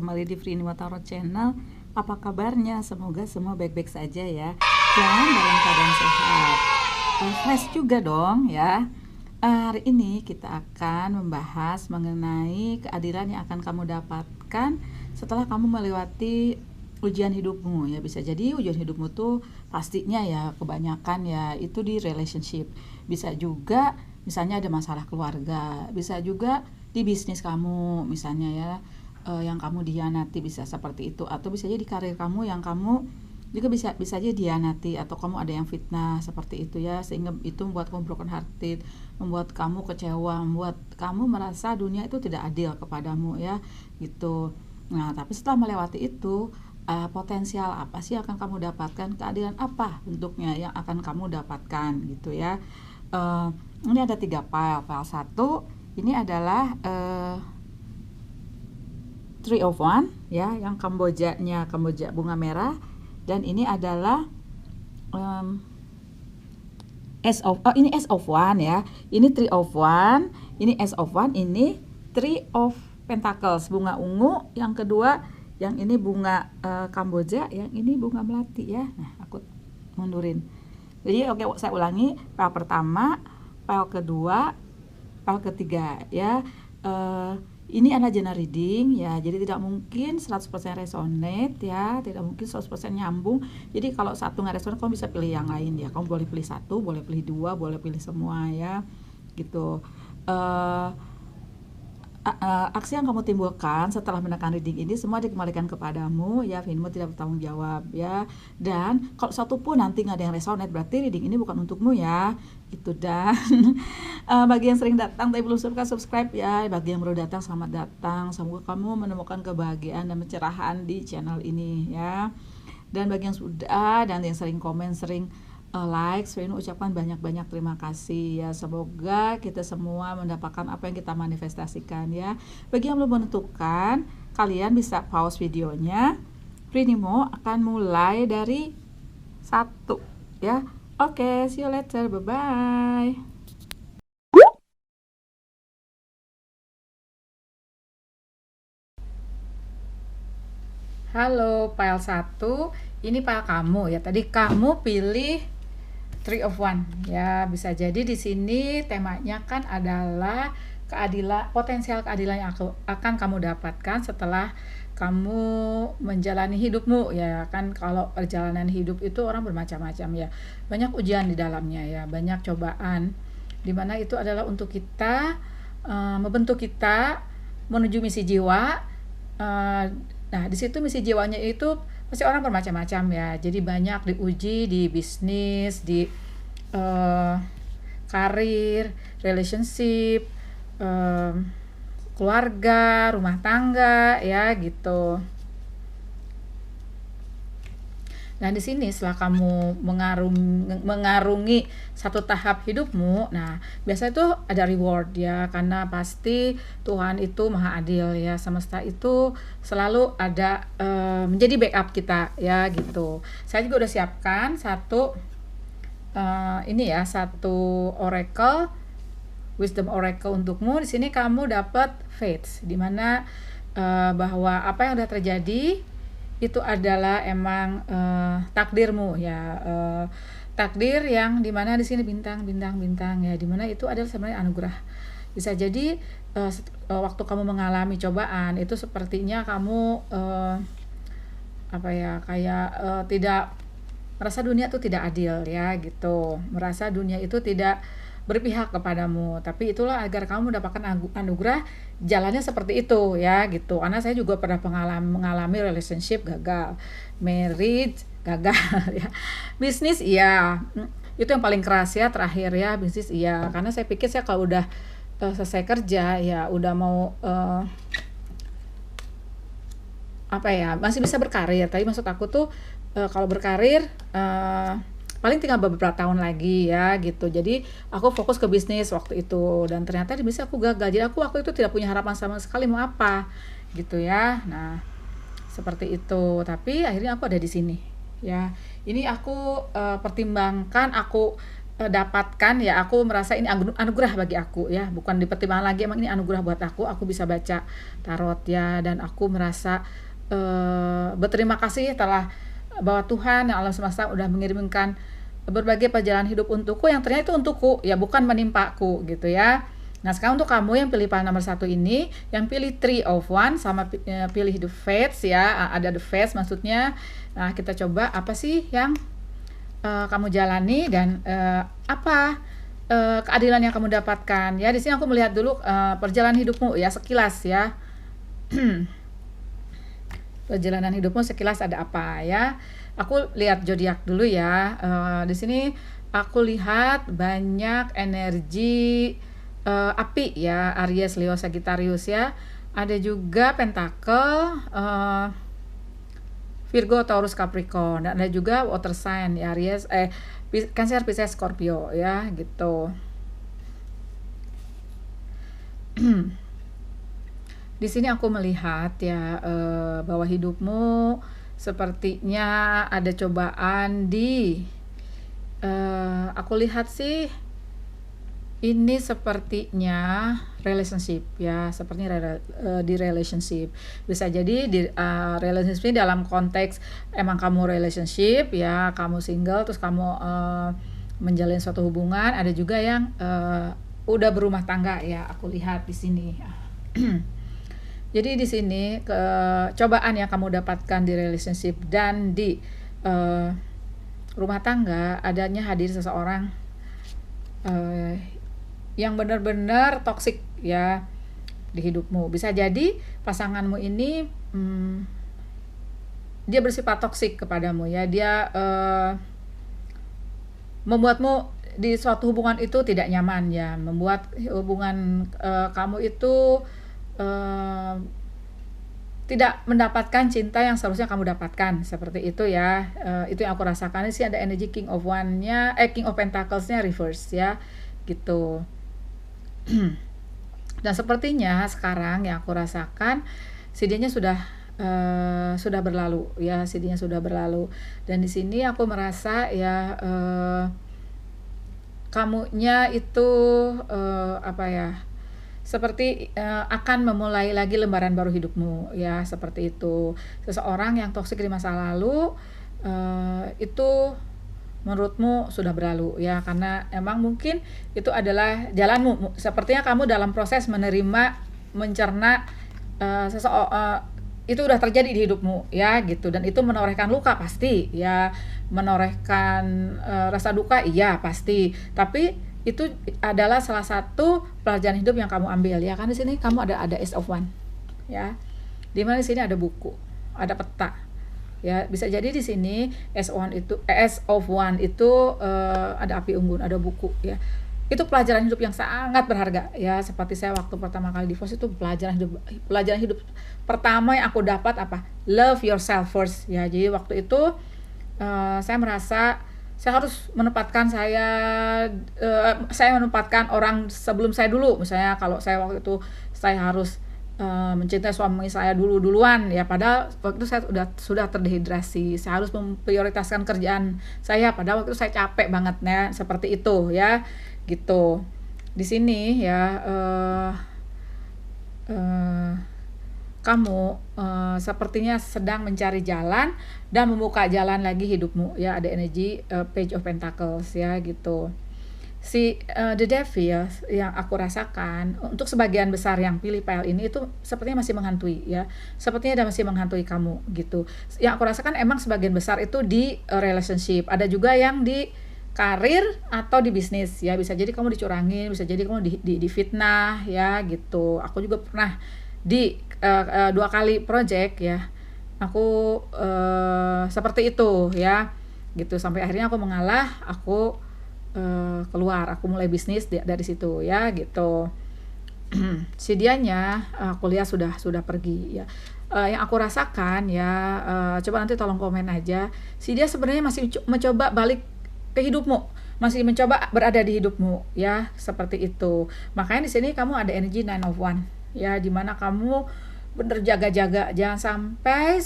kembali di Frinimo Tarot Channel. Apa kabarnya? Semoga semua baik-baik saja ya, dan dalam keadaan sehat. Fresh juga dong ya. Hari ini kita akan membahas mengenai keadilan yang akan kamu dapatkan setelah kamu melewati ujian hidupmu ya. Bisa jadi ujian hidupmu tuh pastinya ya kebanyakan ya itu di relationship. Bisa juga misalnya ada masalah keluarga, bisa juga di bisnis kamu misalnya ya, yang kamu dihianati, bisa seperti itu. Atau bisa jadi karir kamu yang kamu juga bisa aja dihianati, atau kamu ada yang fitnah seperti itu ya, sehingga itu membuat kamu broken hearted, membuat kamu kecewa, membuat kamu merasa dunia itu tidak adil kepadamu ya gitu. Nah, tapi setelah melewati itu, potensial apa sih yang akan kamu dapatkan, keadilan apa bentuknya yang akan kamu dapatkan gitu ya. Ini ada 3 file. File 1 ini adalah Three of One ya, yang Kamboja bunga merah, dan ini adalah ini S of One ya, ini Three of One, ini S of One, ini Three of Pentacles, bunga ungu. Yang kedua, yang ini bunga Kamboja, yang ini bunga melati ya. Nah, aku mundurin. Jadi oke, saya ulangi. File pertama, file kedua, file ketiga ya. Ini adalah general reading ya, jadi tidak mungkin 100% resonate ya, tidak mungkin 100% nyambung. Jadi kalau satu nggak resonate, kamu bisa pilih yang lain ya. Kamu boleh pilih satu, boleh pilih dua, boleh pilih semua ya, gitu. Aksi yang kamu timbulkan setelah menekan reading ini semua dikembalikan kepadamu ya. Frinimo tidak bertanggung jawab ya. Dan kalau satu pun nanti nggak ada yang resonate, berarti reading ini bukan untukmu ya gitu. Dan bagi yang sering datang tapi belum subscribe ya, bagi yang baru datang, selamat datang. Semoga kamu menemukan kebahagiaan dan pencerahan di channel ini ya. Dan bagi yang sudah dan yang sering komen, sering like, saya ucapkan banyak-banyak terima kasih ya. Semoga kita semua mendapatkan apa yang kita manifestasikan ya. Bagi yang belum menentukan, kalian bisa pause videonya. Frinimo akan mulai dari 1 ya. Oke, see you later, bye bye. Halo, file 1, ini file kamu ya. Tadi kamu pilih Three of One ya. Bisa jadi di sini temanya kan adalah keadilan, potensial keadilan yang akan kamu dapatkan setelah kamu menjalani hidupmu ya. Kan kalau perjalanan hidup itu orang bermacam-macam ya, banyak ujian di dalamnya ya, banyak cobaan, dimana itu adalah untuk kita membentuk kita menuju misi jiwa. Nah, di situ misi jiwanya itu pasti orang bermacam-macam ya. Jadi banyak diuji di bisnis, di karir, relationship, keluarga, rumah tangga ya gitu. Nah, di sini setelah kamu mengarungi satu tahap hidupmu, nah biasanya itu ada reward ya, karena pasti Tuhan itu maha adil ya, semesta itu selalu ada menjadi backup kita ya gitu. Saya juga udah siapkan ini ya, satu oracle, wisdom oracle untukmu. Di sini kamu dapat faith, dimana bahwa apa yang udah terjadi itu adalah emang takdirmu ya, takdir yang dimana di sini bintang ya, dimana itu adalah sebenarnya anugerah. Bisa jadi waktu kamu mengalami cobaan itu sepertinya kamu kayak tidak merasa dunia itu tidak adil ya gitu, merasa dunia itu tidak berpihak kepadamu. Tapi itulah agar kamu mendapatkan anugerah, jalannya seperti itu ya gitu. Karena saya juga pernah mengalami relationship gagal, marriage gagal ya, bisnis iya, itu yang paling keras ya terakhir ya, bisnis iya. Karena saya pikir saya kalau udah selesai kerja ya udah mau masih bisa berkarir. Tapi maksud aku tuh kalau berkarir paling tinggal beberapa tahun lagi ya gitu. Jadi aku fokus ke bisnis waktu itu, dan ternyata di bisnis aku gagal. Jadi aku waktu itu tidak punya harapan sama sekali mau apa gitu ya. Nah, seperti itu. Tapi akhirnya aku ada di sini ya. Ini aku pertimbangkan, aku dapatkan ya, aku merasa ini anugerah bagi aku ya, bukan dipertimbangkan lagi, emang ini anugerah buat aku bisa baca tarot ya, dan aku merasa berterima kasih telah bahwa Tuhan yang alam semesta udah mengirimkan berbagai perjalanan hidup untukku yang ternyata itu untukku ya, bukan menimpaku gitu ya. Nah sekarang untuk kamu yang pilih pile nomor 1 ini, yang pilih 3 of Wands sama pilih the Fates ya, ada the Fates maksudnya. Nah kita coba apa sih yang kamu jalani dan apa keadilan yang kamu dapatkan ya. Di sini aku melihat dulu perjalanan hidupmu ya sekilas ya. Perjalanan hidupmu sekilas ada apa ya. Aku lihat zodiak dulu ya. Di sini aku lihat banyak energi api ya, Aries, Leo, Sagittarius ya. Ada juga Pentacle, Virgo, Taurus, Capricorn, dan ada juga water sign ya, Aries, Cancer, Pisces, Scorpio ya gitu. Di sini aku melihat ya bahwa hidupmu sepertinya ada cobaan di aku lihat sih ini sepertinya relationship ya, sepertinya di relationship. Bisa jadi di relationship ini dalam konteks emang kamu relationship ya, kamu single terus kamu menjalin suatu hubungan. Ada juga yang udah berumah tangga ya, aku lihat di sini. Jadi di sini cobaan yang kamu dapatkan di relationship dan di rumah tangga, adanya hadir seseorang yang benar-benar toksik ya di hidupmu. Bisa jadi pasanganmu ini dia bersifat toksik kepadamu ya, dia membuatmu di suatu hubungan itu tidak nyaman ya, membuat hubungan kamu itu tidak mendapatkan cinta yang seharusnya kamu dapatkan, seperti itu ya. Itu yang aku rasakan. Ini sih ada energi King of One-nya, King of Pentacles-nya reverse ya gitu. Dan sepertinya sekarang yang aku rasakan CD-nya sudah berlalu ya, CD-nya sudah berlalu. Dan di sini aku merasa ya kamunya itu apa ya, seperti akan memulai lagi lembaran baru hidupmu ya, seperti itu. Seseorang yang toksik di masa lalu itu menurutmu sudah berlalu ya, karena emang mungkin itu adalah jalanmu. Sepertinya kamu dalam proses menerima, mencerna itu udah terjadi di hidupmu ya gitu, dan itu menorehkan luka pasti ya, menorehkan rasa duka iya pasti, tapi itu adalah salah satu pelajaran hidup yang kamu ambil ya. Kan di sini kamu ada Ace of One ya, dimana di sini ada buku, ada peta ya. Bisa jadi di sini Ace of One itu ada api unggun, ada buku ya. Itu pelajaran hidup yang sangat berharga ya. Seperti saya waktu pertama kali divorce, itu pelajaran hidup pertama yang aku dapat apa? Love yourself first ya. Jadi waktu itu saya merasa saya harus menempatkan saya menempatkan orang sebelum saya dulu. Misalnya kalau saya waktu itu saya harus mencintai suami saya duluan ya, padahal waktu itu saya sudah terdehidrasi. Saya harus memprioritaskan kerjaan saya, padahal waktu itu saya capek banget ya, seperti itu ya gitu. Di sini ya kamu sepertinya sedang mencari jalan dan membuka jalan lagi hidupmu ya. Ada energi Page of Pentacles ya gitu. Si The Devil yang aku rasakan untuk sebagian besar yang pilih pile ini itu sepertinya masih menghantui ya, sepertinya masih menghantui kamu gitu. Yang aku rasakan emang sebagian besar itu di relationship, ada juga yang di karir atau di bisnis ya. Bisa jadi kamu dicurangin, bisa jadi kamu difitnah ya gitu. Aku juga pernah di 2 kali project ya, aku seperti itu ya gitu, sampai akhirnya aku mengalah, aku keluar, aku mulai bisnis dari situ ya gitu. Si dianya aku lihat sudah pergi ya. Yang aku rasakan ya, coba nanti tolong komen aja, si dia sebenarnya masih mencoba balik ke hidupmu, masih mencoba berada di hidupmu ya, seperti itu. Makanya di sini kamu ada energi Nine of One ya, dimana kamu bener jaga-jaga jangan sampai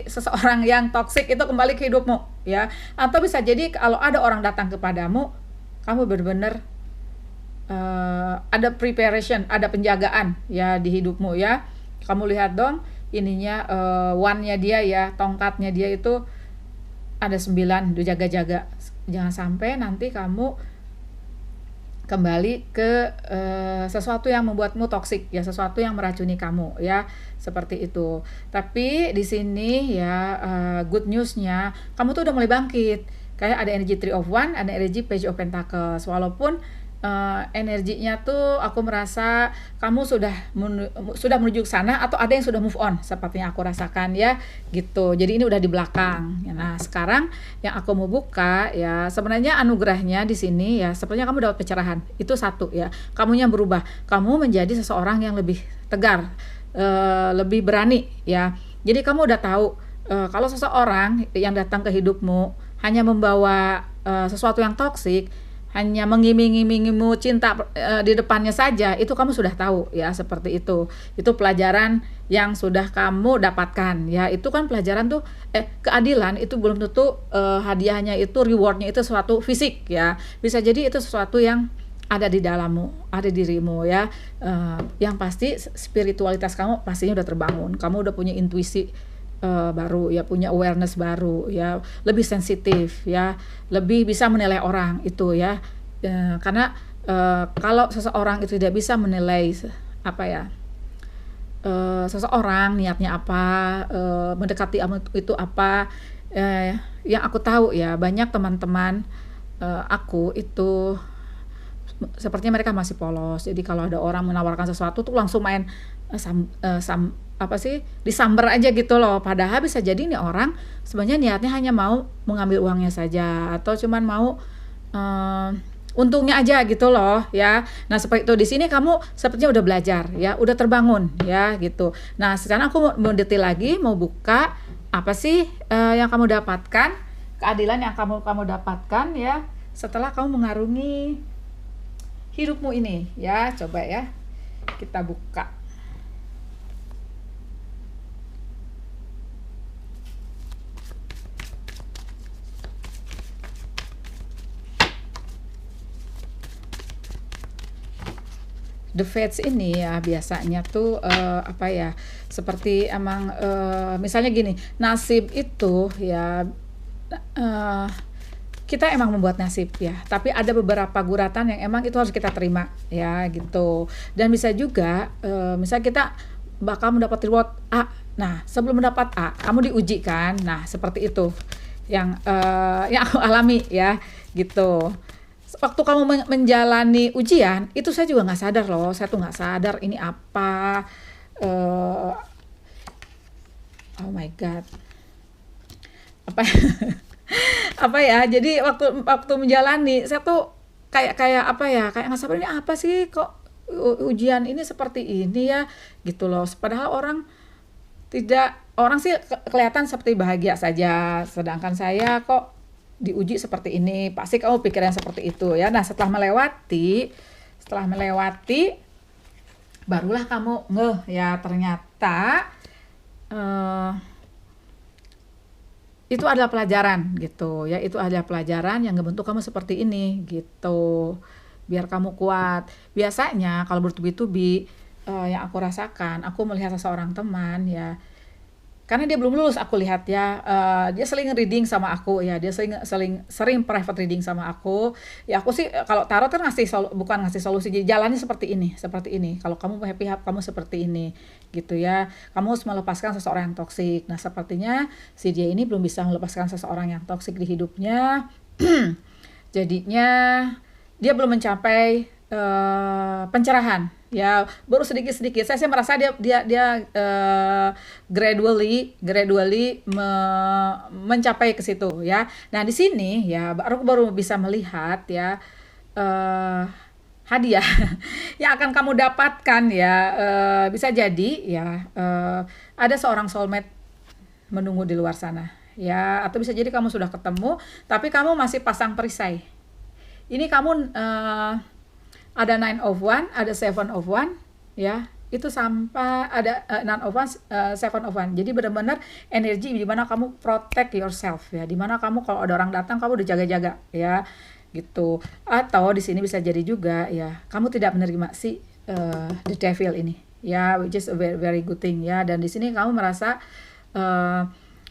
seseorang yang toksik itu kembali ke hidupmu ya. Atau bisa jadi kalau ada orang datang kepadamu, kamu benar-benar ada preparation, ada penjagaan ya di hidupmu ya. Kamu lihat dong ininya, wand-nya dia ya, tongkatnya dia itu ada 9, jaga-jaga. Jangan sampai nanti kamu kembali ke sesuatu yang membuatmu toksik ya, sesuatu yang meracuni kamu ya, seperti itu. Tapi di sini ya, good newsnya kamu tuh udah mulai bangkit. Kayak ada energi Three of Wands, ada energi Page of Pentacles. Walaupun energinya tuh aku merasa kamu sudah menuju ke sana, atau ada yang sudah move on seperti yang aku rasakan ya gitu. Jadi ini udah di belakang. Nah, sekarang yang aku mau buka ya, sebenarnya anugerahnya di sini ya, sebenarnya kamu dapat pencerahan. Itu satu ya. Kamunya berubah. Kamu menjadi seseorang yang lebih tegar, lebih berani ya. Jadi kamu udah tahu kalau seseorang yang datang ke hidupmu hanya membawa sesuatu yang toksik, hanya mengiming-imingimu cinta di depannya saja, itu kamu sudah tahu ya, seperti itu. Itu pelajaran yang sudah kamu dapatkan ya. Itu kan pelajaran tuh keadilan itu belum tentu hadiahnya itu, rewardnya itu sesuatu fisik ya. Bisa jadi itu sesuatu yang ada di dalammu, ada di dirimu ya. Yang pasti spiritualitas kamu pastinya udah terbangun. Kamu udah punya intuisi baru ya, punya awareness baru ya, lebih sensitif ya, lebih bisa menilai orang itu ya. Karena kalau seseorang itu tidak bisa menilai apa ya, seseorang niatnya apa, mendekati itu apa, yang aku tahu ya, banyak teman-teman aku itu sepertinya mereka masih polos. Jadi kalau ada orang menawarkan sesuatu tuh langsung main disamber aja gitu loh. Padahal bisa jadi nih orang sebenarnya niatnya hanya mau mengambil uangnya saja, atau cuman mau untungnya aja gitu loh ya. Nah, seperti itu di sini kamu sepertinya udah belajar ya, udah terbangun ya gitu. Nah, sekarang aku mau detail lagi, mau buka apa sih yang kamu dapatkan, keadilan yang kamu dapatkan ya setelah kamu mengarungi hidupmu ini ya. Coba ya kita buka. The Fates ini ya biasanya tuh apa ya, seperti emang misalnya gini, nasib itu ya, kita emang membuat nasib ya, tapi ada beberapa guratan yang emang itu harus kita terima ya gitu. Dan bisa juga misalnya kita bakal mendapat reward A. Nah, sebelum mendapat A, kamu diuji kan. Nah, seperti itu yang aku alami ya gitu. Waktu kamu menjalani ujian itu, saya juga nggak sadar loh, saya tuh nggak sadar ini apa, oh my god, apa apa ya, jadi waktu menjalani saya tuh kayak apa ya, kayak nggak sabar, ini apa sih kok ujian ini seperti ini ya gitu loh. Padahal orang sih kelihatan seperti bahagia saja, sedangkan saya kok diuji seperti ini. Pasti kamu pikiran seperti itu ya. Nah, setelah melewati barulah kamu ngeh ya, ternyata itu adalah pelajaran gitu ya. Itu adalah pelajaran yang ngebentuk kamu seperti ini gitu, biar kamu kuat. Biasanya kalau bertubi-tubi yang aku rasakan, aku melihat seseorang teman ya, karena dia belum lulus, aku lihat ya, dia sering reading sama aku ya, dia sering private reading sama aku ya. Aku sih kalau tarot kan bukan ngasih solusi, jadi jalannya seperti ini. Kalau kamu happy, kamu seperti ini gitu ya. Kamu harus melepaskan seseorang yang toksik. Nah, sepertinya si dia ini belum bisa melepaskan seseorang yang toksik di hidupnya. Jadinya dia belum mencapai pencerahan ya, baru sedikit. Saya merasa dia gradually mencapai ke situ ya. Nah, di sini ya baru bisa melihat ya hadiah yang akan kamu dapatkan ya. Bisa jadi ya ada seorang soulmate menunggu di luar sana ya, atau bisa jadi kamu sudah ketemu tapi kamu masih pasang perisai. Ini kamu ada 9 of Wands, ada 7 of Wands ya. itu sampai ada none of one, seven of one. Jadi benar-benar energi di mana kamu protect yourself ya, di mana kamu kalau ada orang datang kamu udah jaga-jaga ya gitu. Atau di sini bisa jadi juga ya kamu tidak menerima si the devil ini ya, which is a very, very good thing ya. Dan di sini kamu merasa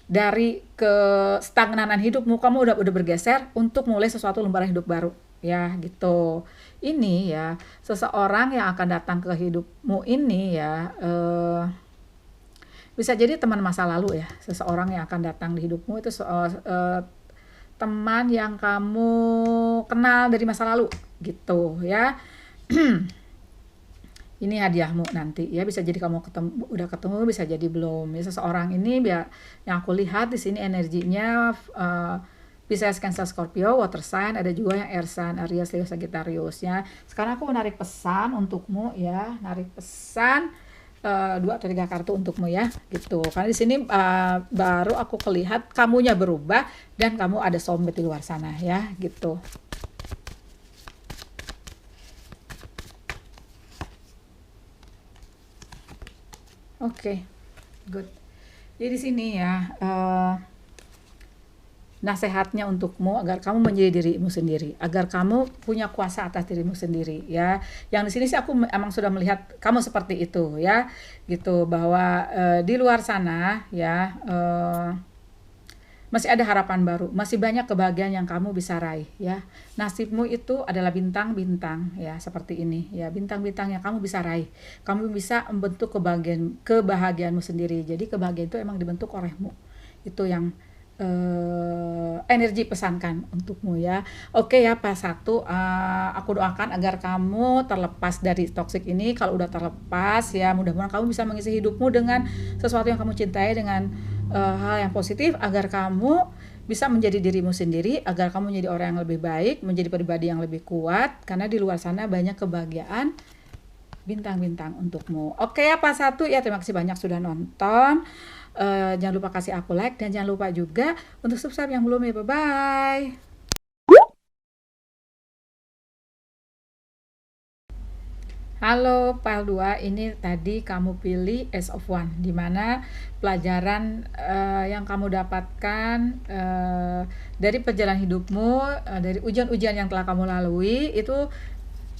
dari kestagnanan hidupmu kamu udah bergeser untuk mulai sesuatu lembaran hidup baru ya gitu. Ini ya seseorang yang akan datang ke hidupmu ini ya, bisa jadi teman masa lalu ya. Seseorang yang akan datang di hidupmu itu teman yang kamu kenal dari masa lalu gitu ya. Ini hadiahmu nanti ya, bisa jadi kamu udah ketemu, bisa jadi belum ya. Seseorang ini yang aku lihat di sini energinya Pisces, Cancer, Scorpio, water sign, ada juga yang air sign, Aries, Leo, Sagittarius ya. Sekarang aku menarik pesan untukmu ya, narik pesan 2 atau 3 kartu untukmu ya gitu. Karena di sini baru aku kelihat kamunya berubah dan kamu ada soulmate di luar sana ya gitu. Oke, good. Jadi di sini ya, nasehatnya untukmu agar kamu menjadi dirimu sendiri, agar kamu punya kuasa atas dirimu sendiri ya. Yang di sini sih aku emang sudah melihat kamu seperti itu ya, gitu, bahwa di luar sana ya masih ada harapan baru, masih banyak kebahagiaan yang kamu bisa raih ya. Nasibmu itu adalah bintang-bintang ya, seperti ini ya, bintang-bintang yang kamu bisa raih. Kamu bisa membentuk kebahagiaanmu sendiri. Jadi kebahagiaan itu emang dibentuk olehmu. Itu yang energi pesankan untukmu ya. Oke ya, pas satu aku doakan agar kamu terlepas dari toksik ini. Kalau udah terlepas ya, mudah-mudahan kamu bisa mengisi hidupmu dengan sesuatu yang kamu cintai, dengan hal yang positif, agar kamu bisa menjadi dirimu sendiri, agar kamu menjadi orang yang lebih baik, menjadi pribadi yang lebih kuat, karena di luar sana banyak kebahagiaan bintang-bintang untukmu. Oke ya, pas satu ya, terima kasih banyak sudah nonton. Jangan lupa kasih aku like, dan jangan lupa juga untuk subscribe yang belum ya. Bye bye. Halo file 2, ini tadi kamu pilih Ace of One, dimana pelajaran yang kamu dapatkan dari perjalanan hidupmu, dari ujian-ujian yang telah kamu lalui itu,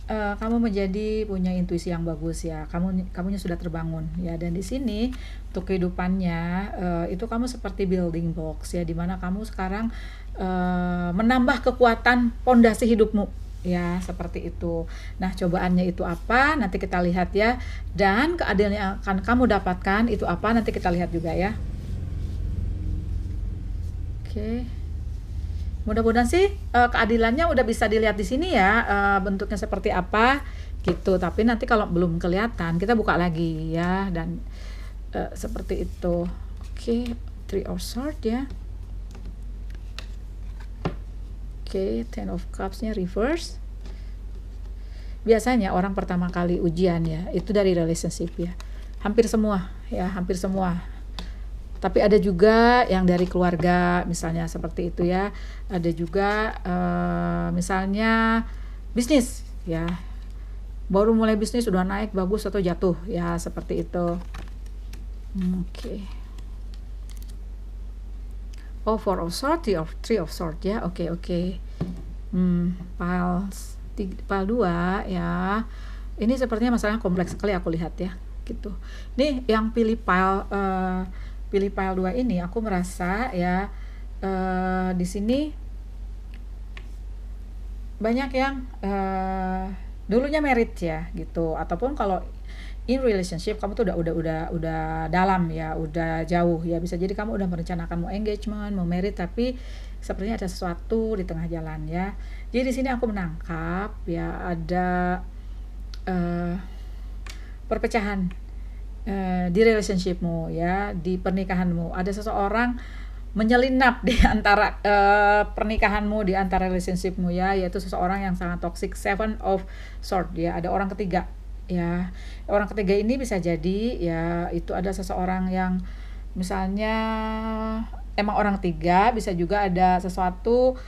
kamu menjadi punya intuisi yang bagus ya, kamunya sudah terbangun ya. Dan di sini untuk kehidupannya itu kamu seperti building blocks ya, dimana kamu sekarang menambah kekuatan pondasi hidupmu ya, seperti itu. Nah, cobaannya itu apa? Nanti kita lihat ya. Dan keadilan yang akan kamu dapatkan itu apa? Nanti kita lihat juga ya. Oke. Mudah-mudahan sih keadilannya udah bisa dilihat di sini ya, bentuknya seperti apa gitu. Tapi nanti kalau belum kelihatan, kita buka lagi ya, dan seperti itu. Oke, Three of Swords ya. Oke, Ten of Cups-nya reverse. Biasanya orang pertama kali ujian ya, itu dari relationship ya. Hampir semua ya, hampir semua. Tapi ada juga yang dari keluarga, misalnya seperti itu ya. Ada juga misalnya bisnis ya. Baru mulai bisnis sudah naik bagus atau jatuh ya, seperti itu. Oke. Oh, Four of Swords, Three of Swords ya. Oke. Pile 2 ya. Ini sepertinya masalahnya kompleks sekali aku lihat ya, gitu. Nih yang pilih pile 2 ini, aku merasa ya di sini banyak yang dulunya married ya, gitu. Ataupun kalau in relationship kamu tuh udah dalam ya, udah jauh ya. Bisa jadi kamu udah merencanakan mau engagement, mau married, tapi sepertinya ada sesuatu di tengah jalan ya. Jadi di sini aku menangkap ya, ada perpecahan di relationshipmu ya, di pernikahanmu. Ada seseorang menyelinap di antara pernikahanmu, di antara relationshipmu ya, yaitu seseorang yang sangat toxic. Seven of Swords ya, ada orang ketiga ya. Orang ketiga ini bisa jadi ya, itu ada seseorang yang misalnya emang orang ketiga, bisa juga ada sesuatu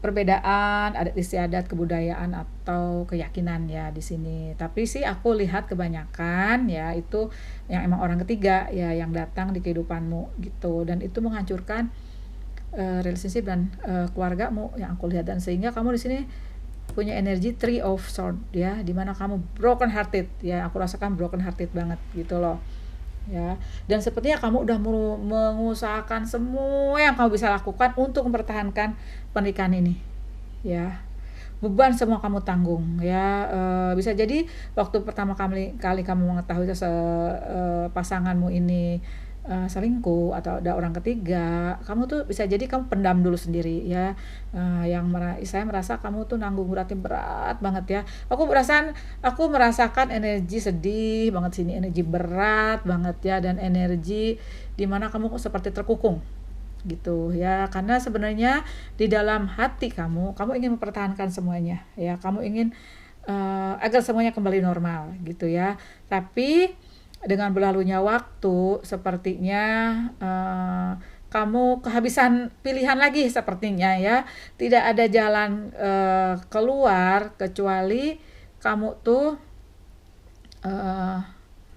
perbedaan adat istiadat, kebudayaan atau keyakinan ya di sini. Tapi sih aku lihat kebanyakan ya itu yang emang orang ketiga ya yang datang di kehidupanmu gitu, dan itu menghancurkan relationship dan keluargamu yang aku lihat. Dan sehingga kamu di sini punya energi Three of Swords ya, dimana kamu broken hearted ya, aku rasakan broken hearted banget gitu loh ya. Dan sepertinya kamu udah mengusahakan semua yang kamu bisa lakukan untuk mempertahankan pernikahan ini ya. Beban semua kamu tanggung ya. Bisa jadi waktu pertama kali kamu mengetahui pasanganmu ini selingkuh atau ada orang ketiga, kamu tuh bisa jadi kamu pendam dulu sendiri ya. Saya merasa kamu tuh nanggung berarti berat banget ya. Aku merasakan energi sedih banget sini, energi berat banget ya, dan energi dimana kamu seperti terkukung gitu ya. Karena sebenarnya di dalam hati kamu ingin mempertahankan semuanya ya. Kamu ingin agar semuanya kembali normal gitu ya. Tapi dengan berlalunya waktu sepertinya kamu kehabisan pilihan lagi sepertinya ya. Tidak ada jalan keluar kecuali kamu tuh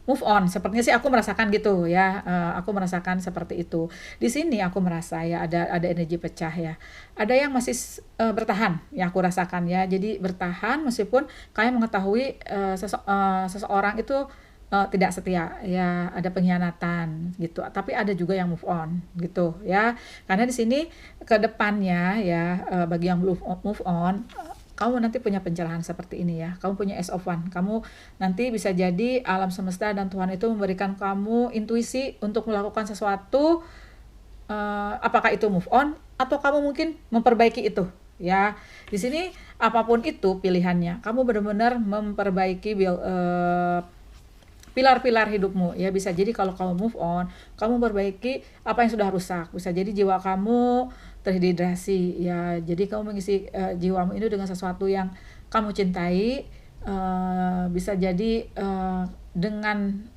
move on. Sepertinya sih aku merasakan gitu ya. Aku merasakan seperti itu. Di sini aku merasa ya ada energi pecah ya. Ada yang masih bertahan yang aku rasakan ya. Jadi bertahan meskipun kalian mengetahui seseorang itu tidak setia ya, ada pengkhianatan gitu. Tapi ada juga yang move on gitu ya. Karena di sini ke depannya ya, bagi yang belum move on, kamu nanti punya pencerahan seperti ini ya. Kamu punya Ace of Wands. Kamu nanti bisa jadi alam semesta dan Tuhan itu memberikan kamu intuisi untuk melakukan sesuatu, apakah itu move on atau kamu mungkin memperbaiki itu ya. Di sini apapun itu pilihannya, kamu benar-benar memperbaiki pilar-pilar hidupmu ya. Bisa jadi kalau kamu move on, kamu perbaiki apa yang sudah rusak. Bisa jadi jiwa kamu terhidrasi ya, jadi kamu mengisi jiwamu ini dengan sesuatu yang kamu cintai. Bisa jadi dengan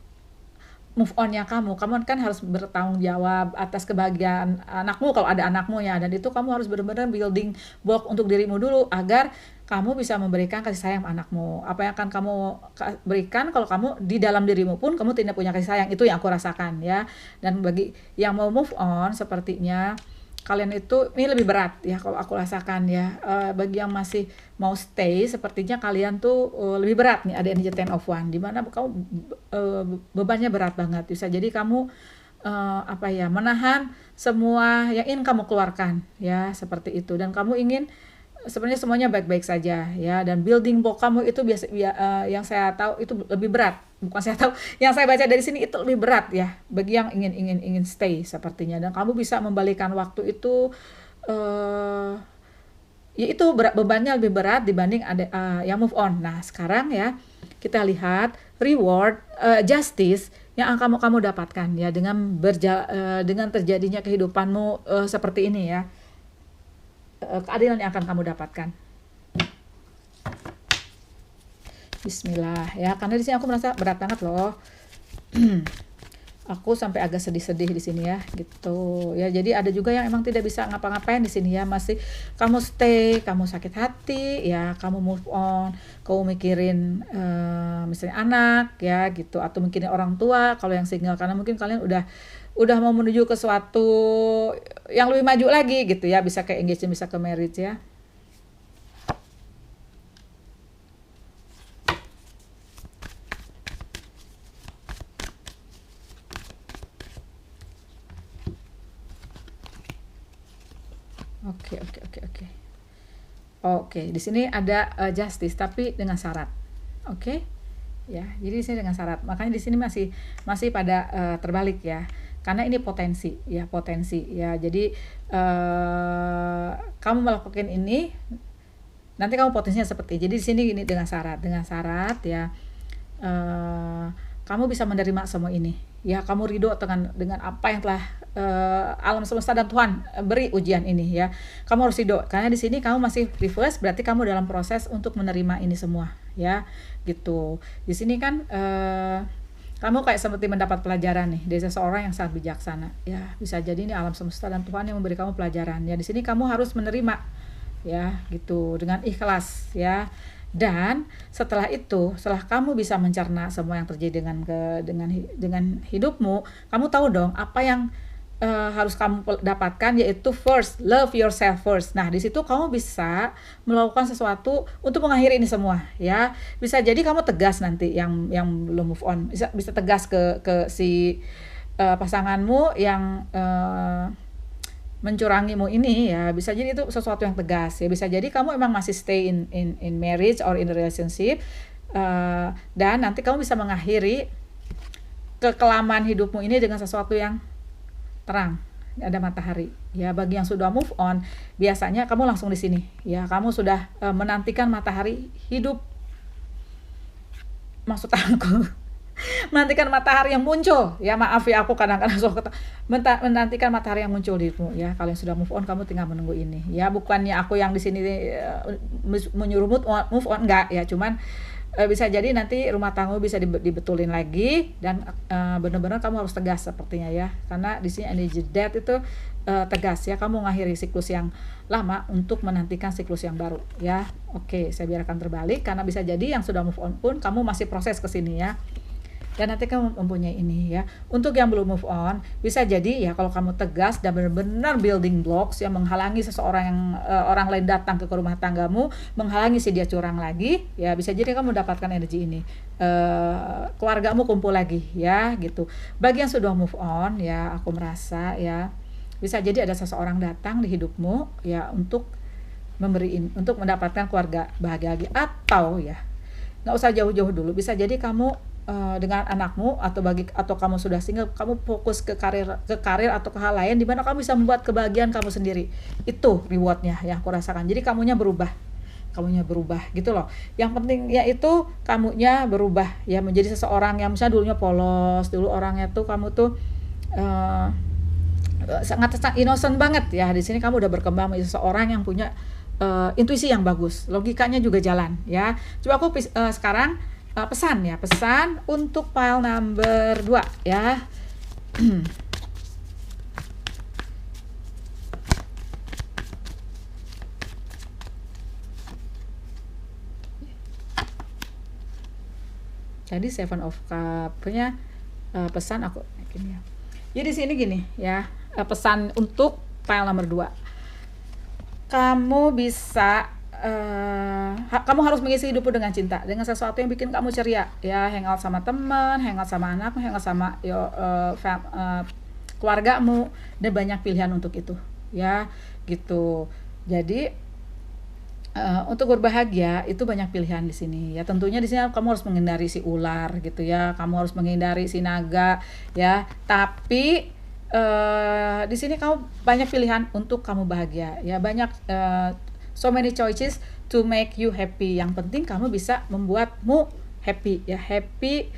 move onnya kamu kan harus bertanggung jawab atas kebahagiaan anakmu kalau ada anakmu ya, dan itu kamu harus benar-benar building block untuk dirimu dulu agar kamu bisa memberikan kasih sayang anakmu. Apa yang akan kamu berikan kalau kamu di dalam dirimu pun kamu tidak punya kasih sayang, itu yang aku rasakan ya. Dan bagi yang mau move on sepertinya kalian itu ini lebih berat ya kalau aku rasakan ya. Bagi yang masih mau stay sepertinya kalian tuh lebih berat nih, ada energi Ten of Wands di mana kamu bebannya berat banget. Bisa jadi kamu menahan semua yang ingin kamu keluarkan ya, seperti itu. Dan kamu ingin sebenarnya semuanya baik-baik saja ya, dan building block kamu itu yang saya tahu itu lebih berat. Bukan saya tahu, yang saya baca dari sini itu lebih berat ya bagi yang ingin stay sepertinya. Dan kamu bisa membalikan waktu itu ya itu bebannya lebih berat dibanding ada yang move on. Nah, sekarang ya kita lihat reward, justice yang akan kamu dapatkan ya dengan terjadinya kehidupanmu seperti ini ya. Keadilan yang akan kamu dapatkan. Bismillah ya, karena di sini aku merasa berat banget loh. Aku sampai agak sedih-sedih di sini ya gitu ya. Jadi ada juga yang emang tidak bisa ngapa-ngapain di sini ya, masih kamu stay, kamu sakit hati ya, kamu move on, kamu mikirin misalnya anak ya gitu, atau mikirin orang tua kalau yang single, karena mungkin kalian udah mau menuju ke suatu yang lebih maju lagi gitu ya, bisa ke engagement, bisa ke marriage ya. Oke, di sini ada justice tapi dengan syarat. Oke. Ya, jadi di sini dengan syarat. Makanya di sini masih pada terbalik ya. Karena ini potensi ya. Jadi kamu melakukan ini, nanti kamu potensinya seperti. Jadi di sini ini dengan syarat ya. Kamu bisa menerima semua ini ya, kamu ridho dengan apa yang telah alam semesta dan Tuhan beri ujian ini ya. Kamu harus ridho, karena di sini kamu masih reverse, berarti kamu dalam proses untuk menerima ini semua ya gitu. Di sini kan kamu kayak seperti mendapat pelajaran nih dari seseorang yang sangat bijaksana. Ya, bisa jadi ini alam semesta dan Tuhan yang memberi kamu pelajaran. Ya, di sini kamu harus menerima ya, gitu dengan ikhlas ya. Dan setelah itu, setelah kamu bisa mencerna semua yang terjadi dengan hidupmu, kamu tahu dong apa yang harus kamu dapatkan, yaitu first love yourself first. Nah, di situ kamu bisa melakukan sesuatu untuk mengakhiri ini semua ya. Bisa jadi kamu tegas nanti yang belum move on, bisa tegas ke si pasanganmu yang mencurangimu ini ya. Bisa jadi itu sesuatu yang tegas ya. Bisa jadi kamu emang masih stay in marriage or in a relationship, dan nanti kamu bisa mengakhiri kekelamaan hidupmu ini dengan sesuatu yang terang, ada matahari ya. Bagi yang sudah move on, biasanya kamu langsung di sini ya, kamu sudah menantikan matahari hidup, maksud aku menantikan matahari yang muncul ya. Maaf ya, aku kadang-kadang suka menantikan matahari yang muncul di hidupmu ya. Kalau yang sudah move on, kamu tinggal menunggu ini ya. Bukannya aku yang di sini menyuruh move on enggak ya, cuman bisa jadi nanti rumah tangga bisa dibetulin lagi, dan benar-benar kamu harus tegas sepertinya ya, karena di sini energi death itu tegas ya. Kamu mengakhiri siklus yang lama untuk menantikan siklus yang baru ya. Oke, saya biarkan terbalik karena bisa jadi yang sudah move on pun kamu masih proses ke sini ya. Dan nanti kamu mempunyai ini ya. Untuk yang belum move on, bisa jadi ya kalau kamu tegas dan benar-benar building blocks yang menghalangi seseorang yang orang lain datang ke rumah tanggamu, menghalangi si dia curang lagi ya. Bisa jadi kamu mendapatkan energi ini, keluargamu kumpul lagi ya, gitu. Bagi yang sudah move on ya, aku merasa ya, bisa jadi ada seseorang datang di hidupmu ya untuk untuk mendapatkan keluarga bahagia lagi. Atau ya, nggak usah jauh-jauh dulu, bisa jadi kamu dengan anakmu, atau kamu sudah single, kamu fokus ke karir atau ke hal lain di mana kamu bisa membuat kebahagiaan kamu sendiri. Itu rewardnya yang aku rasakan. Jadi kamunya berubah gitu loh. Yang penting yaitu kamunya berubah ya, menjadi seseorang yang misalnya dulunya polos, dulu orangnya tuh kamu tuh sangat innocent banget ya. Di sini kamu udah berkembang menjadi seseorang yang punya intuisi yang bagus, logikanya juga jalan ya. Coba aku sekarang pesan untuk file number 2 ya. Jadi Seven of Cup-nya pesan aku gini ya. Jadi sini gini ya, pesan untuk file number 2. Kamu bisa kamu harus mengisi hidupmu dengan cinta, dengan sesuatu yang bikin kamu ceria ya. Hangout sama teman, hangout sama anak, hangout sama keluargamu, dan banyak pilihan untuk itu ya, gitu. Jadi untuk berbahagia itu banyak pilihan di sini ya. Tentunya di sini kamu harus menghindari si ular gitu ya, kamu harus menghindari si naga ya. Tapi di sini kamu banyak pilihan untuk kamu bahagia ya, banyak so many choices to make you happy. Yang penting kamu bisa membuatmu happy ya. Happy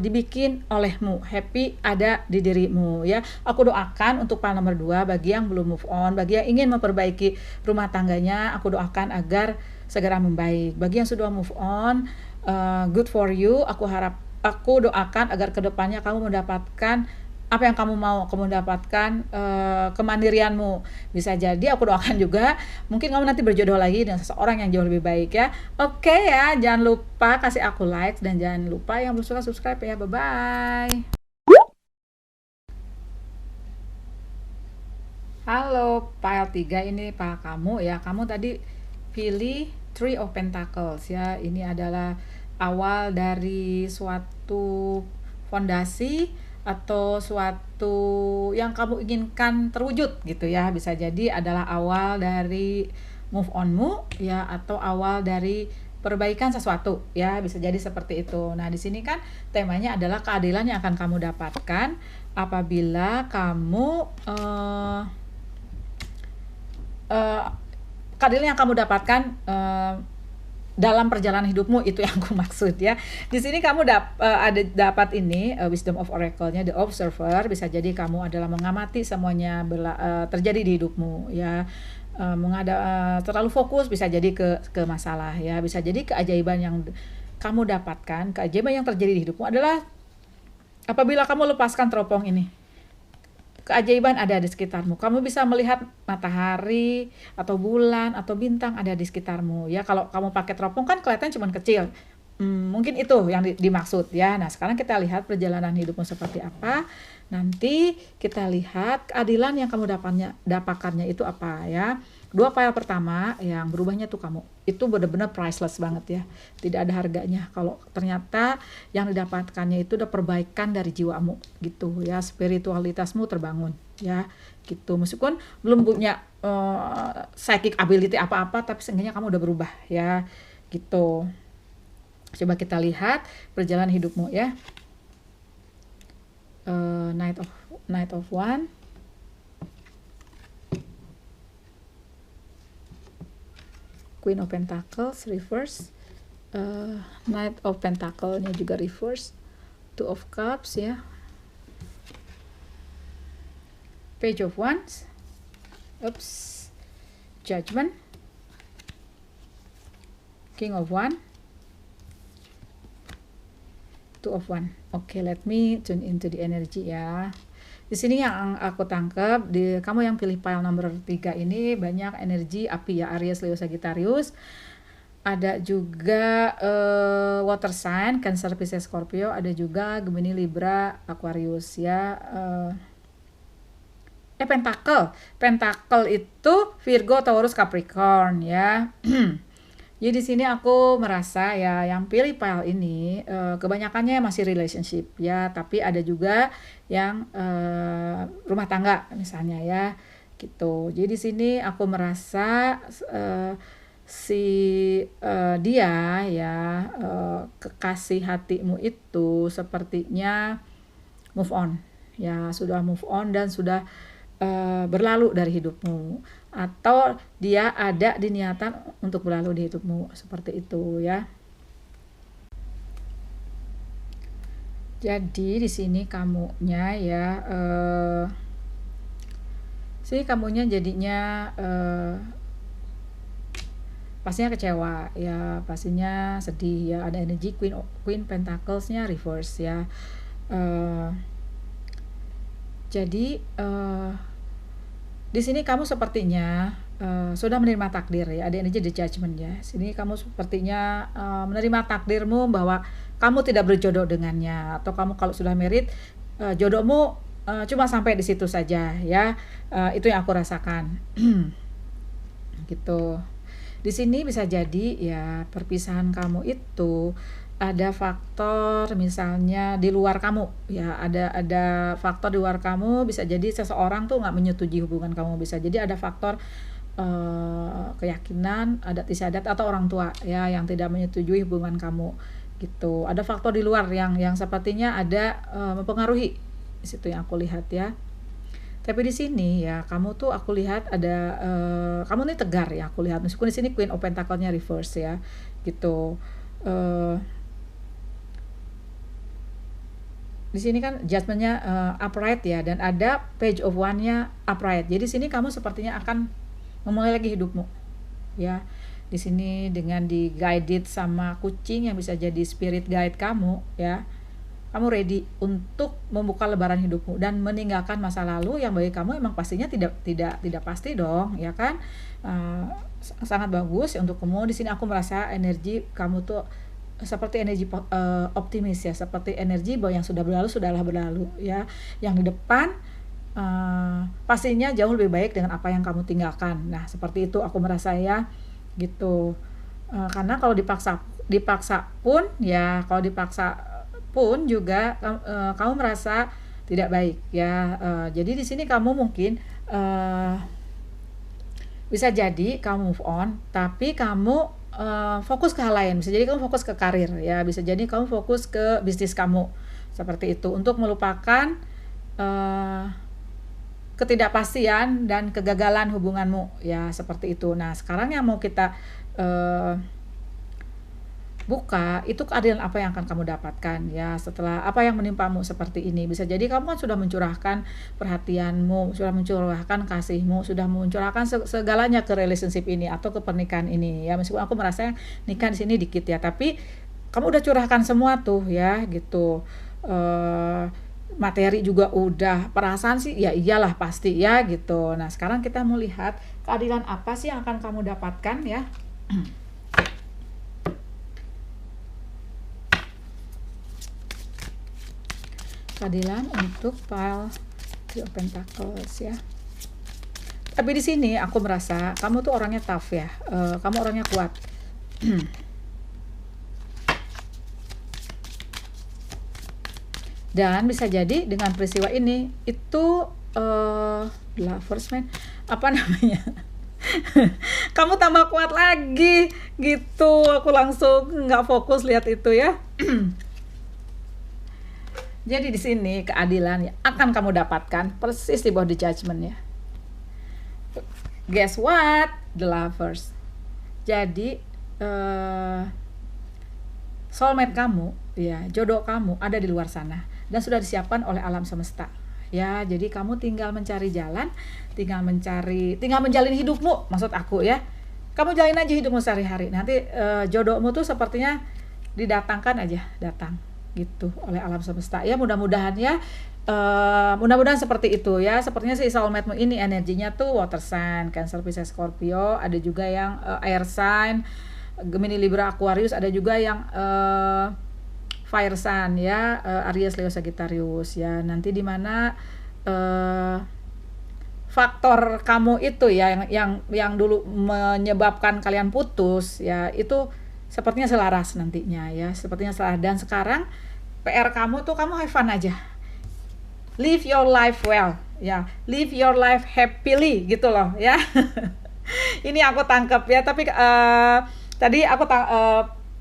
dibikin olehmu, happy ada di dirimu ya. Aku doakan untuk file nomor 2 bagi yang belum move on, bagi yang ingin memperbaiki rumah tangganya, aku doakan agar segera membaik. Bagi yang sudah move on, good for you. Aku doakan agar kedepannya kamu mendapatkan apa yang kamu mau, kamu mendapatkan kemandirianmu. Bisa jadi aku doakan juga mungkin kamu nanti berjodoh lagi dengan seseorang yang jauh lebih baik ya. Oke ya, jangan lupa kasih aku like, dan jangan lupa yang belum suka subscribe ya. Bye bye. Halo, file 3 ini Pak kamu ya. Kamu tadi pilih Three of Pentacles ya. Ini adalah awal dari suatu fondasi atau suatu yang kamu inginkan terwujud gitu ya. Bisa jadi adalah awal dari move onmu ya, atau awal dari perbaikan sesuatu ya, bisa jadi seperti itu. Nah, di sini kan temanya adalah keadilan yang akan kamu dapatkan apabila kamu keadilan yang kamu dapatkan dalam perjalanan hidupmu, itu yang aku maksud ya. Di sini kamu dapat ini wisdom of oracle-nya, the observer. Bisa jadi kamu adalah mengamati semuanya terjadi di hidupmu ya. Terlalu fokus bisa jadi ke masalah ya. Bisa jadi keajaiban yang kamu dapatkan, keajaiban yang terjadi di hidupmu adalah Apabila kamu lepaskan teropong ini, keajaiban ada di sekitarmu. Kamu bisa melihat matahari atau bulan atau bintang ada di sekitarmu. Ya, kalau kamu pakai teropong kan kelihatan cuma kecil. Mungkin itu yang dimaksud ya. Nah, sekarang kita lihat perjalanan hidupmu seperti apa. Nanti kita lihat keadilan yang kamu dapatkannya itu apa ya. 2 file pertama yang berubahnya tuh kamu. Itu benar-benar priceless banget ya. Tidak ada harganya kalau ternyata yang didapatkannya itu udah perbaikan dari jiwamu gitu ya. Spiritualitasmu terbangun ya gitu. Meskipun belum punya psychic ability apa-apa, tapi seenggaknya kamu udah berubah ya gitu. Coba kita lihat perjalanan hidupmu ya. Knight of One, Queen of Pentacles reverse, Knight of Pentacle-nya juga reverse, Two of Cups ya, Page of Wands, Judgment, King of One, Two of One. Oke, let me tune into the energy ya. Di sini yang aku tangkap, kamu yang pilih pile nomor 3 ini banyak energi api ya, Aries, Leo, Sagittarius. Ada juga water sign, Cancer, Pisces, Scorpio. Ada juga Gemini, Libra, Aquarius ya. Pentacle itu Virgo, Taurus, Capricorn ya. Jadi di sini aku merasa ya yang pilih pile ini kebanyakannya masih relationship ya, tapi ada juga yang rumah tangga misalnya ya gitu. Jadi di sini aku merasa dia ya kekasih hatimu itu sepertinya move on ya, sudah move on dan sudah berlalu dari hidupmu, atau dia ada di niatan untuk berlalu di hidupmu seperti itu ya. Jadi di sini kamunya ya jadinya pastinya kecewa ya, pastinya sedih ya. Ada energi Queen Pentacles-nya reverse ya. Jadi di sini kamu sepertinya sudah menerima takdir ya, ada energi the judgment ya. Sini kamu sepertinya menerima takdirmu bahwa kamu tidak berjodoh dengannya, atau kamu kalau sudah married jodohmu cuma sampai di situ saja ya. Itu yang aku rasakan. Gitu. Di sini bisa jadi ya perpisahan kamu itu ada faktor misalnya di luar kamu ya, ada faktor di luar kamu. Bisa jadi seseorang tuh nggak menyetujui hubungan kamu, bisa jadi ada faktor keyakinan, adat istiadat, atau orang tua ya yang tidak menyetujui hubungan kamu gitu. Ada faktor di luar yang sepertinya ada mempengaruhi. Di situ yang aku lihat ya. Tapi di sini ya kamu tuh aku lihat ada kamu nih tegar ya aku lihat, meskipun di sini Queen of Pentacle-nya reverse ya gitu. Di sini kan judgment-nya upright ya, dan ada Page of One-nya upright. Jadi sini kamu sepertinya akan memulai lagi hidupmu ya. Di sini dengan di-guided sama kucing yang bisa jadi spirit guide kamu ya. Kamu ready untuk membuka lembaran hidupmu dan meninggalkan masa lalu yang bagi kamu emang pastinya tidak pasti dong ya kan. Sangat bagus ya untuk kamu. Di sini aku merasa energi kamu tuh seperti energi optimis ya, seperti energi bahwa yang sudah berlalu sudahlah berlalu ya. Yang di depan pastinya jauh lebih baik dengan apa yang kamu tinggalkan. Nah seperti itu aku merasa ya gitu. Karena kalau dipaksa pun ya, kalau dipaksa pun juga kamu merasa tidak baik ya. Jadi di sini kamu mungkin bisa jadi kamu move on, tapi kamu fokus ke hal lain. Bisa jadi kamu fokus ke karir ya, bisa jadi kamu fokus ke bisnis kamu seperti itu, untuk melupakan ketidakpastian dan kegagalan hubunganmu ya, seperti itu. Nah sekarang yang mau kita buka itu keadilan apa yang akan kamu dapatkan ya setelah apa yang menimpamu seperti ini. Bisa jadi kamu kan sudah mencurahkan perhatianmu, sudah mencurahkan kasihmu, sudah mencurahkan segalanya ke relationship ini atau ke pernikahan ini ya. Meskipun aku merasa nikah di sini dikit ya, tapi kamu udah curahkan semua tuh ya gitu. eh, materi juga udah, perasaan sih ya iyalah pasti ya gitu. Nah sekarang kita mau lihat keadilan apa sih yang akan kamu dapatkan ya. Keadilan untuk pile Three of Pentacles ya. Tapi di sini aku merasa kamu tuh orangnya tough ya, kamu orangnya kuat. Dan bisa jadi dengan peristiwa ini itu Lovers man, apa namanya? Kamu tambah kuat lagi gitu. Aku langsung nggak fokus lihat itu ya. Jadi di sini keadilan yang akan kamu dapatkan persis di bawah the judgment ya. Guess what? The Lovers. Jadi soulmate kamu ya, jodoh kamu ada di luar sana dan sudah disiapkan oleh alam semesta ya. Jadi kamu tinggal mencari jalan, tinggal menjalin hidupmu, maksud aku ya. Kamu jalin aja hidupmu sehari-hari, nanti jodohmu tuh sepertinya didatangkan aja, datang gitu oleh alam semesta ya. Mudah-mudahan ya, mudah-mudahan seperti itu ya. Sepertinya si soulmate-mu ini energinya tuh water sign, Cancer, Pisces, Scorpio, ada juga yang air sign, Gemini, Libra, Aquarius, ada juga yang fire sign ya, Aries, Leo, Sagittarius ya. Nanti di mana faktor kamu itu ya yang dulu menyebabkan kalian putus ya, itu sepertinya selaras nantinya ya, sepertinya selaras. Dan sekarang PR kamu tuh kamu have fun aja. Live your life well ya, live your life happily gitu loh ya. Ini aku tangkap ya, tapi tadi aku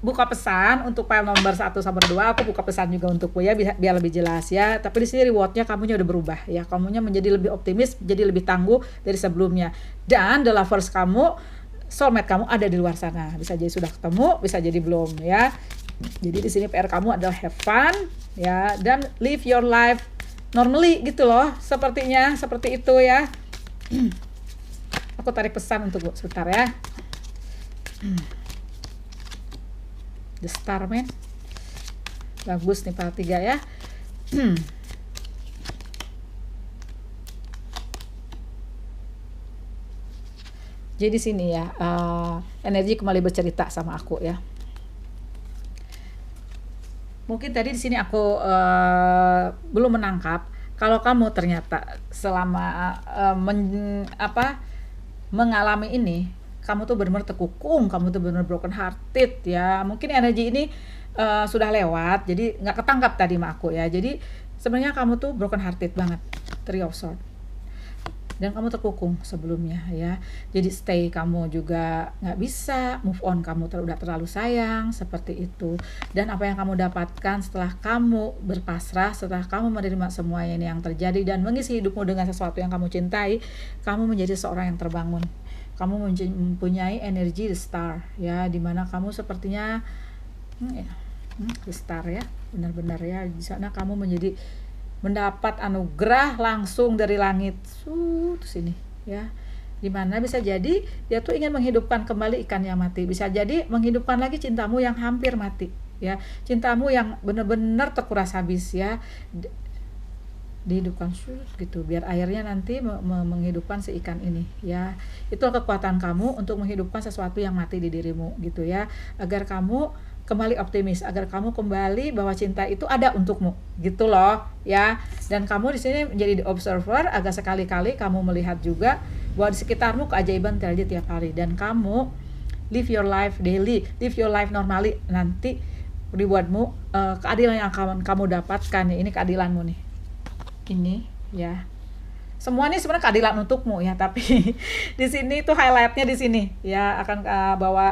buka pesan untuk file nomor 1 sampai 2, aku buka pesan juga untukmu ya, biar lebih jelas ya. Tapi di sini rewardnya kamunya udah berubah ya, kamunya menjadi lebih optimis, jadi lebih tangguh dari sebelumnya. Dan the lovers kamu, soulmate kamu ada di luar sana, bisa jadi sudah ketemu, bisa jadi belum ya. Jadi di sini PR kamu adalah have fun ya, dan live your life normally gitu loh, sepertinya seperti itu ya. Aku tarik pesan untuk sebentar ya. The Star man, bagus nih para 3 ya. Jadi sini ya, energi kembali bercerita sama aku ya. Mungkin tadi di sini aku belum menangkap kalau kamu ternyata selama mengalami ini, kamu tuh benar-benar terkukung, kamu tuh benar-benar broken hearted ya. Mungkin energi ini sudah lewat, jadi nggak ketangkap tadi sama aku ya. Jadi sebenarnya kamu tuh broken hearted banget, Three of Swords, dan kamu terkukung sebelumnya ya. Jadi stay kamu juga nggak bisa, move on kamu udah terlalu sayang, seperti itu. Dan apa yang kamu dapatkan setelah kamu berpasrah, setelah kamu menerima semua ini yang terjadi dan mengisi hidupmu dengan sesuatu yang kamu cintai, kamu menjadi seorang yang terbangun. Kamu mempunyai energi the star ya, dimana kamu sepertinya the star ya, benar-benar ya. Di sana kamu mendapat anugerah langsung dari langit sini ya, dimana bisa jadi dia tuh ingin menghidupkan kembali ikan yang mati, bisa jadi menghidupkan lagi cintamu yang hampir mati ya, cintamu yang benar-benar terkuras habis ya, dihidupkan gitu, biar airnya nanti menghidupkan si ikan ini ya. Itu kekuatan kamu untuk menghidupkan sesuatu yang mati di dirimu gitu ya, agar kamu kembali optimis, agar kamu kembali bahwa cinta itu ada untukmu gitu loh ya. Dan kamu di sini menjadi the observer, agar sekali-kali kamu melihat juga bahwa di sekitarmu keajaiban terjadi tiap hari, dan kamu live your life daily, live your life normally. Nanti rewardmu, keadilan yang akan kamu dapatkan ya, ini keadilanmu nih ini ya. Semua ini sebenarnya keadilan untukmu ya, tapi di sini tuh highlightnya di sini ya, akan bawa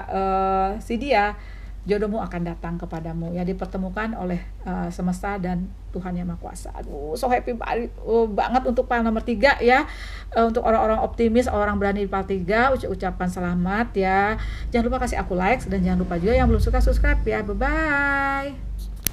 si dia, jodohmu akan datang kepadamu ya, dipertemukan oleh semesta dan Tuhan Yang Maha Kuasa. Aduh, so happy banget untuk pile nomor 3 ya. Untuk orang-orang optimis, orang berani di pile 3, ucapkan selamat ya. Jangan lupa kasih aku like, dan jangan lupa juga yang belum suka subscribe ya. Bye bye.